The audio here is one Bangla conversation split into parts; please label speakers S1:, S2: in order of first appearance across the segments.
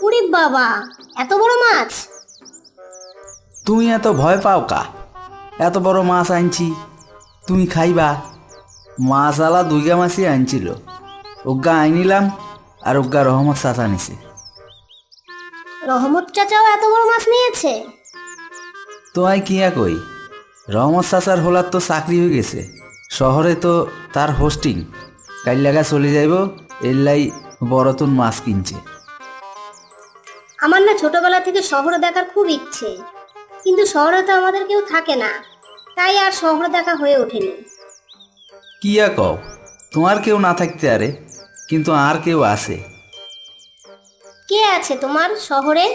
S1: উরে বাবা, এত বড় মাছ!
S2: তুমি এত ভয় পাও কা? এত বড় মাছ আনছি, তুমি খাইবা? মাছালা দুইগা মাছই আনছিল, ওগা আইনিলাম আর ওগা রহমত চাচা নিছে।
S1: রহমত চাচাও এত বড় মাছ নিয়েছে?
S2: তোমায় কিয়া কই, রহমত চাচার হোলার তো চাকরি হয়ে গেছে, শহরে তো তার হোস্টিং, কাইল্লাগা চলে যাইব, এল্লাই বড়তুন মাছ কিনছে।
S1: আমার না ছোটবেলা থেকে শহরে দেখার খুব ইচ্ছে, কিন্তু শহরে তো আমাদের কেউ থাকে না, তাই আর শহর দেখা হয়ে ওঠেনি।
S2: কিয়া কও, তোমার কেউ না থাকতে আরে, কিন্তু আর কেউ আছে।
S1: কে আছে তোমার শহরে?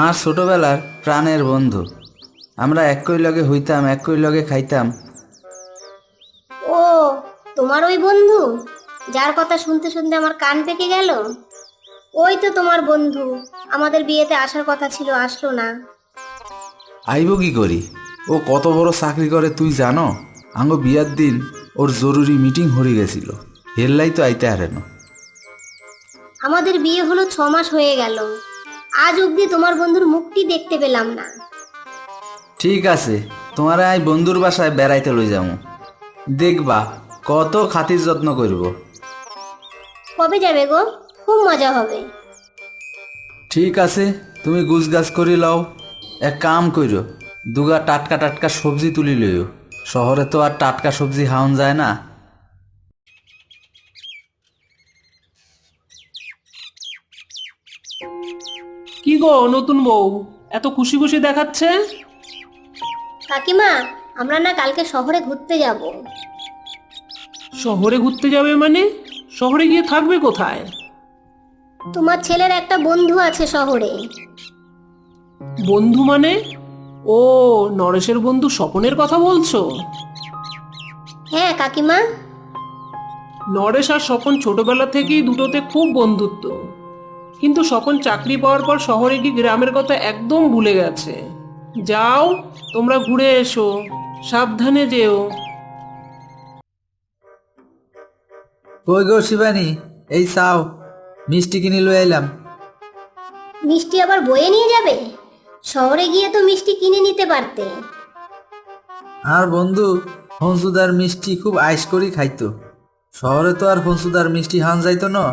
S2: আর ছোটবেলার প্রাণের বন্ধু, আমরা একই লগে হইতাম, একই লগে খাইতাম।
S1: ও, তোমার ওই বন্ধু যার কথা শুনতে শুনতে আমার কান পেকে গেল। ওই তো তোমার বন্ধু, আমাদের বিয়েতে আসার কথা ছিল, আসলো না।
S2: আইব কি করি, ও কত বড় চাকরি করে তুই জানো? আঙ্গ বিয়ার দিন ওর জরুরি মিটিং হয়ে গেছিল, হেললাই তো আইতে হারে না।
S1: আমাদের বিয়ে হলো 6 মাস হয়ে গেল, আজ অবধি তোমার বন্ধুর মুখটি দেখতে পেলাম না।
S2: ঠিক আছে, তোমার আই বন্ধুর বাসায় বেড়াইতে লই যাবো, দেখবা কত খাতির যত্ন করব।
S1: কবে যাবে গো? খুব মজা হবে।
S2: ঠিক আছে, তুমি গুছগাছ করি লও। এক কাম কইরো, দুগা টাটকা টাটকা সবজি তুলি লইও, শহরে তো আর টাটকা সবজি খাওয়ান যায় না।
S3: কি গো নতুন বউ, এত খুশি খুশি দেখাচ্ছে?
S1: কাকিমা, আমরা না কালকে শহরে ঘুরতে যাব।
S3: শহরে ঘুরতে যাবে মানে? শহরে গিয়ে থাকবে কোথায়?
S1: তোমার ছেলের একটা বন্ধু আছে শহরে।
S3: বন্ধু মানে? ও, নরেশের বন্ধু স্বপনের কথা বলছো?
S1: হ্যাঁ কাকিমা।
S3: নরেশ আর স্বপন ছোটবেলা থেকেই দুটোতে খুব বন্ধুত্ব, কিন্তু স্বপন চাকরি পাওয়ার পর শহরে গিয়ে গ্রামের কথা একদম ভুলে গেছে। যাও, তোমরা ঘুরে এসো, সাবধানে যেও।
S2: কই গো শিবানী, এই চাও, মিষ্টি কিনে লই আইলাম।
S1: মিষ্টি আবার বয়ে নিয়ে যাবে? শহরে গিয়ে তো মিষ্টি কিনে নিতে পারতে।
S2: আর বন্ধু হংসুদার মিষ্টি খুব আইস করি খাইতো, শহরে তো আর হংসুদার মিষ্টি হান যাইতো না।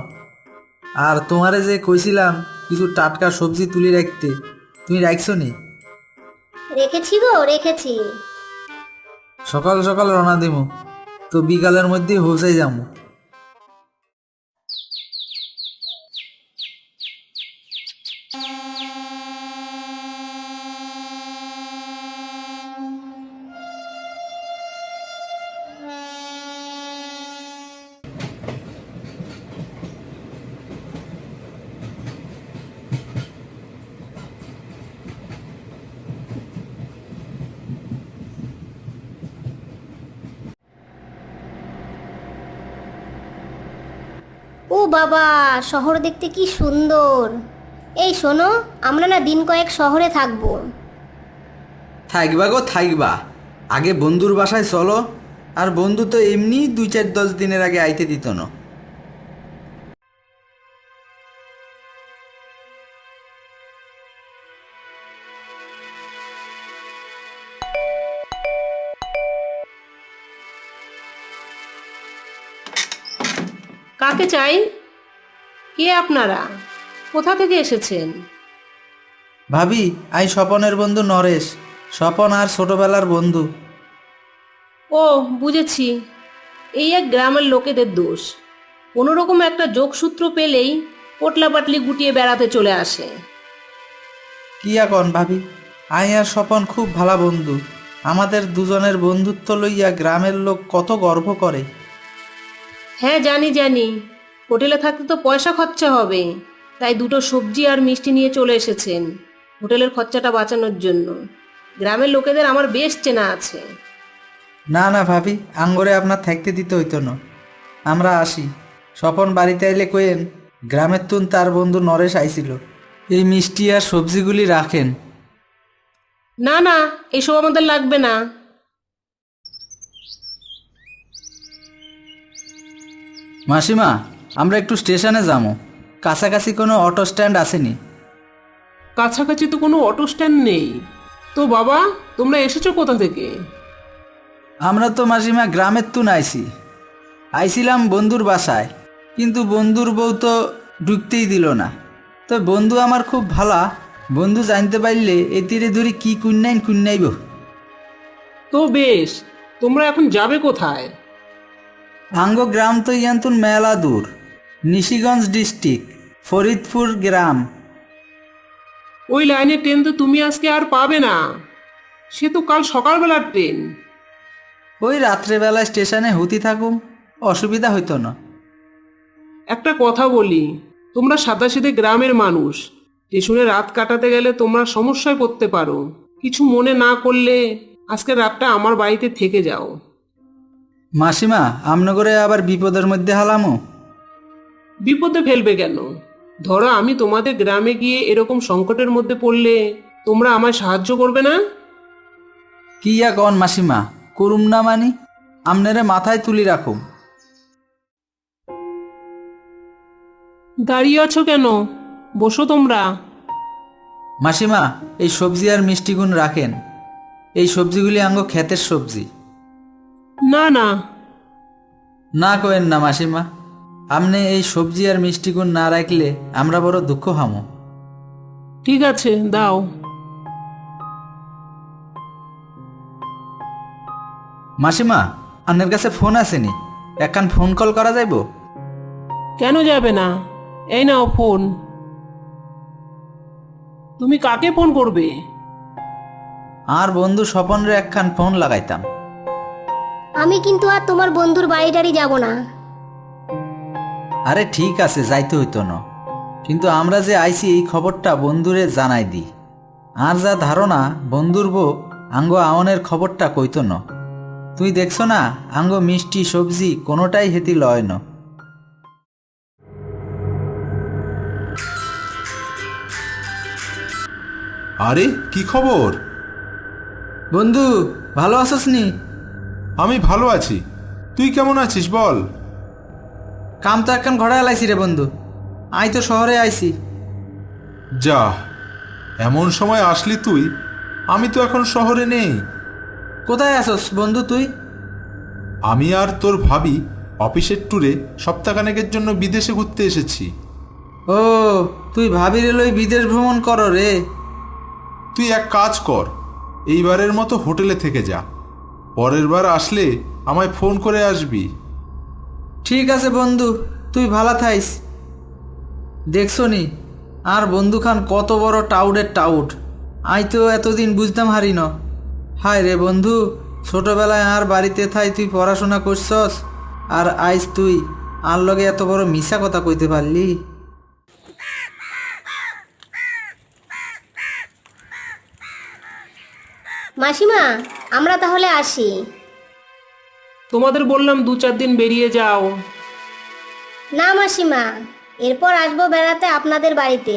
S2: আর তোমারে যে কইছিলাম কিছু টাটকা সবজি তুলি রাখতে, তুমি রাখছো নি?
S1: রেখেছি গো, রেখেছি।
S2: সকাল সকাল রওনা দিমু, তো বিকালের মধ্যে পৌঁছাই যাবো।
S1: ও বাবা, শহর দেখতে কি সুন্দর! এই শোনো, আমরা না দিন কয়েক শহরে থাকবো।
S2: থাকবা গো থাকবা, আগে বন্ধুর বাসায় চলো। আর বন্ধু তো এমনি 2-4-10 দিনের আগে আইতে দিত না।
S3: কাকে চাই? কে আপনারা? কোথা থেকে এসেছেন?
S2: ভাবি, আই স্বপনের বন্ধু নরেশ, স্বপন আর ছোটবেলার বন্ধু।
S3: ও, বুঝেছি। এই এক গ্রামের লোকেদের দোষ, কোনোরকম একটা যোগসূত্র পেলেই পোটলাপাটলি গুটিয়ে বেড়াতে চলে আসে।
S2: কি এখন ভাবি, আই আর স্বপন খুব ভালো বন্ধু, আমাদের দুজনের বন্ধুত্ব লইয়া গ্রামের লোক কত গর্ব করে।
S3: হ্যাঁ জানি জানি, হোটেলে থাকতে তো পয়সা খরচা হবে, তাই দুটো সবজি আর মিষ্টি নিয়ে চলে এসেছেন হোটেলের খরচাটা বাঁচানোর জন্য। গ্রামের লোকেদের আমার বেশ চেনা আছে।
S2: না না ভাবি, আঙ্গরে আপনার থাকতে দিতে হইতো না, আমরা আসি। স্বপন বাড়িতে আইলে কইেন গ্রামের তুন তার বন্ধু নরেশ আইছিল, এই মিষ্টি আর সবজিগুলি রাখেন।
S3: না না, এসব আমাদের লাগবে না।
S2: মাসিমা, আমরা একটু স্টেশনে যাবো, কাছাকাছি কোনো অটো স্ট্যান্ড আসেনি।
S3: কাছাকাছি তো কোনো অটো স্ট্যান্ড নেই। তো বাবা, তোমরা এসেছো কোথা থেকে?
S2: আমরা তো মাসিমা গ্রামের তুন আইছিলাম বন্ধুর বাসায়, কিন্তু বন্ধুর বউ তো ঢুকতেই দিল না। তো বন্ধু আমার খুব ভালা, বন্ধু জানতে পারলে এ তীরে ধরে কি কুন্নাইব।
S3: তো বেশ, তোমরা এখন যাবে কোথায়?
S2: আঙ্গ গ্রাম তো ইয়ান্তুন মেলা দূর, নিশিগঞ্জ ডিস্ট্রিক্ট, ফরিদপুর গ্রাম।
S3: ওই লাইনের ট্রেন তো তুমি আজকে আর পাবে না, সে তো কাল সকালবেলার ট্রেন।
S2: ওই রাত্রেবেলা স্টেশনে হুতি থাকুম, অসুবিধা হইতো না।
S3: একটা কথা বলি, তোমরা সাদাসিধে গ্রামের মানুষ, স্টেশনে রাত কাটাতে গেলে তোমরা সমস্যায় পড়তে পারো। কিছু মনে না করলে আজকে রাতটা আমার বাড়িতে থেকে যাও।
S2: মাসিমা, আমনগরে আবার বিপদের মধ্যে হালামো?
S3: বিপদে ফেলবে কেন? ধরো আমি তোমাদের গ্রামে গিয়ে এরকম সংকটের মধ্যে পড়লে তোমরা আমায় সাহায্য করবে না?
S2: কি ইয়া কন মাসিমা, করুম না মানি? আমনেরে মাথায় তুলি রাখুম।
S3: দাঁড়িয়ে আছো কেন? বসো তোমরা।
S2: মাসিমা, এই সবজি আর মিষ্টিগুণ রাখেন। এই সবজিগুলি আঙ্গ ক্ষেতের সবজি।
S3: না না,
S2: না কয়েন না মাসিমা, আমনে এই সবজি আর মিষ্টিগুণ না রাখলে আমরা বড় দুঃখ হামো।
S3: ঠিক আছে, দাও।
S2: মাসিমা, আপনার কাছে ফোন আসেনি? একখান ফোন কল করা যাইব?
S3: কেন যাবে না? এই নাও ফোন। তুমি কাকে ফোন করবে?
S2: আর বন্ধু স্বপনরে একখান ফোন লাগাইতাম।
S1: আমি কিন্তু আর তোমার বন্ধুর বাড়ি টাড়ি যাব না।
S2: আরে ঠিক আছে, যাইতে হইতো না, কিন্তু আমরা যে আইছি এই খবরটা বন্ধুরে জানাই দি। আর যা ধারণা বন্ধুর বউ আঙ্গ আওনের খবরটা কইতো না। তুই দেখছো না, আঙ্গ মিষ্টি সবজি কোনোটাই হেতি লয় না।
S4: আরে কি খবর?
S2: বন্ধু, ভালো আছস নি?
S4: আমি ভালো আছি, তুই কেমন আছিস বল?
S2: কাম তো একখান ঘরে এলাইছি রে বন্ধু, আই তো শহরে আইছি।
S4: যা, এমন সময় আসলি তুই, আমি তো এখন শহরে নেই।
S2: কোথায় আছস বন্ধু তুই?
S4: আমি আর তোর ভাবি অফিসের ট্যুরে সপ্তাহখানেকের জন্য বিদেশে ঘুরতে এসেছি।
S2: ও, তুই ভাবিরে লই বিদেশ ভ্রমণ কর রে?
S4: তুই এক কাজ কর, এইবারের মতো হোটেলে থেকে যা, পরের বার আসলে আমায় ফোন করে আসবি।
S2: ঠিক আছে বন্ধু, তুই ভালা থাইস। দেখছো নি আর বন্ধু খান কত বড় টাউডের টাউড, আই তো এতদিন বুঝতাম হারি ন। হায় রে বন্ধু, ছোটবেলায় আর বাড়িতে থাই তুই পড়াশোনা করছস, আর আইস তুই আর লগে এত বড় মিশা কথা কইতে পারলি?
S1: মাসিমা, আমরা তাহলে আসি।
S3: তোমাদের বললাম 2-4 দিন বেরিয়ে যাও।
S1: না মাসিমা, এরপর আসবো বেড়াতে আপনাদের বাড়িতে।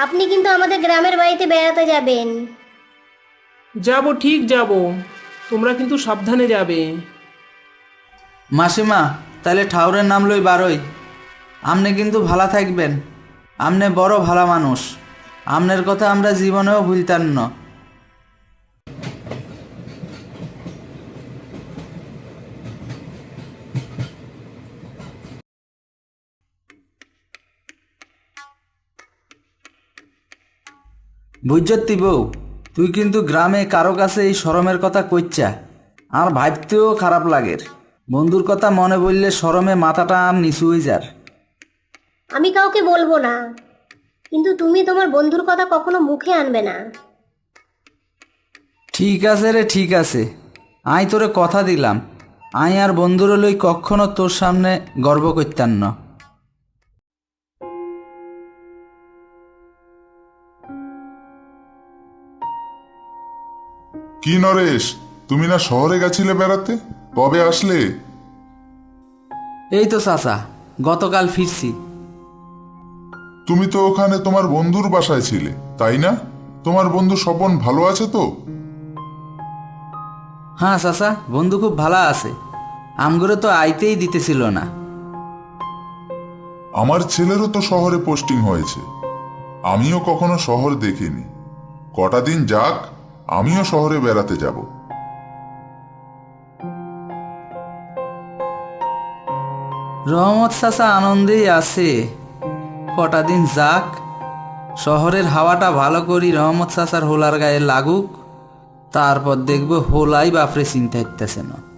S1: আপনি কিন্তু আমাদের গ্রামের বাড়িতে বেড়াতে যাবেন।
S3: যাবো, ঠিক যাবো, তোমরা কিন্তু সাবধানে যাবে।
S2: মাসিমা, তাহলে ঠাউরের নাম লই বারোই। আমনে কিন্তু ভালা থাকবেন, আমনে বড় ভালা মানুষ, আমনের কথা আমরা জীবনেও ভুলতাম না। বুঝতি বউ, তুই কিন্তু গ্রামে কারো কাছে এই শরমের কথা কইচ্ছা, আর ভাবতেও খারাপ লাগের। বন্ধুর কথা মনে বললে শরমে মাথাটা আর নিচু হয়ে যার।
S1: আমি কাউকে বলবো না, কিন্তু তুমি তোমার বন্ধুর কথা কখনো মুখে আনবে না।
S2: ঠিক আছে রে, ঠিক আছে, আই তোরে কথা দিলাম, আই আর বন্ধুর লই কখনো তোর সামনে গর্ব করতাম না।
S5: কি নরেশ, তুমি না শহরে গেছিলে বেড়াতে? কবে আসলে?
S2: এই তো চাচা, গতকাল ফিরছি।
S5: তুমি তো ওখানে তোমার বন্ধুর বাসায় ছিলে, তাই না? তোমার বন্ধু স্বপন ভালো আছে তো?
S2: হ্যাঁ চাচা, বন্ধু খুব ভালো আছে, আমগুলো তো আইতেই দিতেছিল না।
S5: আমার ছেলেরও তো শহরে পোস্টিং হয়েছে। আমিও কখনো শহর দেখিনি। কটা দিন যাক, আমিও শহরে বেড়াতে যাব।
S2: রহমত চাচা আনন্দেই আছে, কটা দিন যাক, শহরের হাওয়াটা ভালো করি রহমত চাচার হোলার গায়ে লাগুক, তারপর দেখবো হোলাই বাপরে চিন্তা হইতেছে না।